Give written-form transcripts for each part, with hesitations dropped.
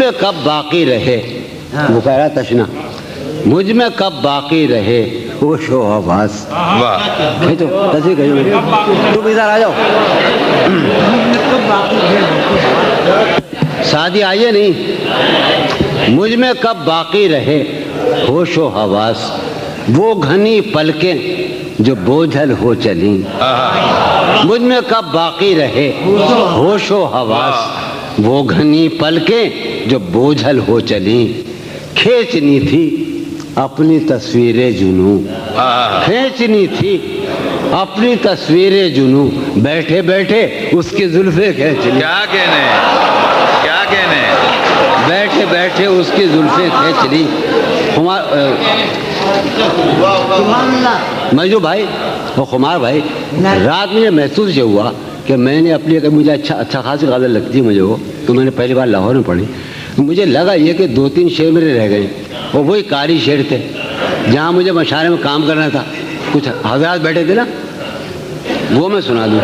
میں کب باقی رہے، وہ کہہ رہا تشنا، مجھ میں کب باقی رہے ہوش و حواس. تو تصویر کہیے، تم ادھر آ جاؤ. شادی آئیے نہیں. مجھ میں کب باقی رہے ہوش و حواس، وہ گھنی پلکیں جو بوجھل ہو چلیں. مجھ میں کب باقی رہے ہوش و حواس، وہ گھنی پلکیں جو بوجھل ہو چلیں. کھینچنی تھی اپنی تصویریں جنوں، کھینچنی تھی اپنی تصویریں جنوں، بیٹھے بیٹھے اس کی زلفیں کھینچ لی. کیا کہنے، کیا کہنے، بیٹھے بیٹھے اس کی زلفیں کھینچ لی. مجھو بھائی وہ خمار بھائی، رات میں یہ محسوس یہ ہوا کہ میں نے اپنی، اگر مجھے اچھا خاصی غزل لگتی مجھے وہ، تو میں نے پہلی بار لاہور میں پڑھی. مجھے لگا یہ کہ 2-3 شعر میرے رہ گئے، اور وہی قاری شعر تھے جہاں مجھے مشاعرے میں کام کرنا تھا. کچھ حضرات بیٹھے تھے نا، وہ میں سنا دوں،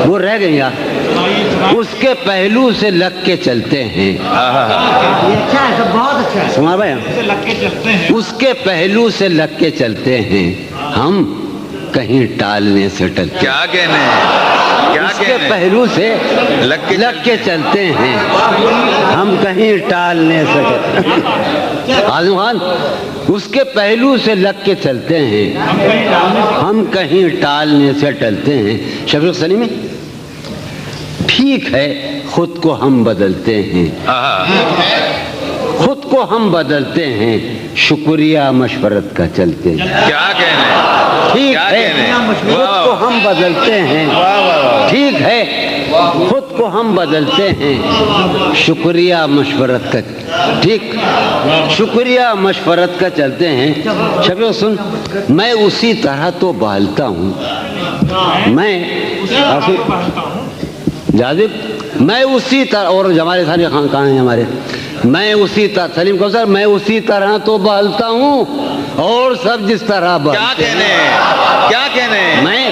وہ رہ گئے یار. اس کے پہلو سے لگ کے چلتے ہیں. بہت اچھا ہے سما بھائی، اس کے پہلو سے لگ کے چلتے ہیں، ہم کہیں ٹالنے سے ٹلتے. کیا کہنے، کیا اس کے کہنے، پہلو سے لگ کے چلتے ہیں، ہم کہیں ٹالنے سے ٹلتے. عاظم خان، اس کے پہلو سے لگ کے چلتے ہیں، ہم کہیں ٹالنے سے ٹلتے ہیں. شفیق سلیمی، ٹھیک ہے خود کو ہم بدلتے ہیں، خود کو ہم بدلتے ہیں، شکریہ مشورت کا چلتے ہیں. کیا کہنے، ٹھیک ہے خود کو ہم بدلتے ہیں، ٹھیک ہے خود کو ہم بدلتے ہیں، شکریہ مشورت کا، ٹھیک، شکریہ مشورت کا چلتے ہیں. شفیق سن، میں اسی طرح تو بہلتا ہوں، میں جاذب، میں اسی طرح، اور ہمارے سارے خان کہاں ہیں ہمارے، میں اسی طرح، سلیم کوثر، میں اسی طرح تو بہلتا ہوں اور سب جس طرح کیا بہلتے کہنے، ہیں. کیا کہنے، میں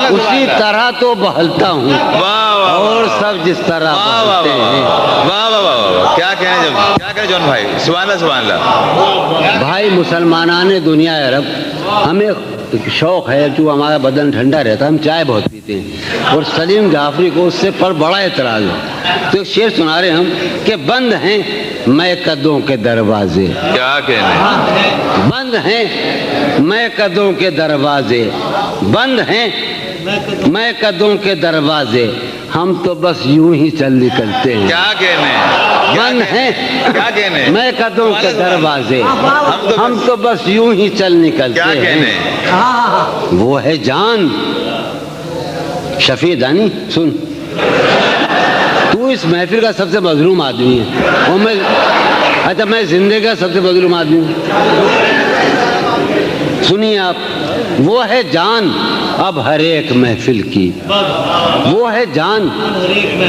اسی طرح تو بہلتا ہوں اور سب جس طرح بہلتے ہیں. واہ واہ واہ، کیا کہنے، کیا کہنے جون بھائی، سبحان اللہ سبحان اللہ. بھائی مسلمانان دنیا عرب، ہمیں شوق ہے، جو ہمارا بدن ٹھنڈا رہتا ہے، ہم چائے بہت پیتے ہیں، اور سلیم جعفری کو اس سے پر بڑا اعتراض ہے. تو ایک شعر سنا رہے ہم کہ بند ہیں میں قدوں کے دروازے، کیا کہنے، بند ہیں میں قدوں کے دروازے، بند ہیں میں قدوں کے دروازے، ہم تو بس یوں ہی چل نکلتے ہیں. کیا کہنے، بند ہیں کیا کہنے، میں قدوں کے دروازے، ہم تو بس یوں ہی چل نکلتے کیا کہنے. ہیں. وہ ہے جان. شفیع دانی سن، تو اس محفل کا سب سے مظلوم آدمی ہے، اور میں، اچھا میں زندگی کا سب سے مظلوم آدمی ہوں. سنیے آپ، وہ ہے جان اب ہر ایک محفل کی، وہ ہے جان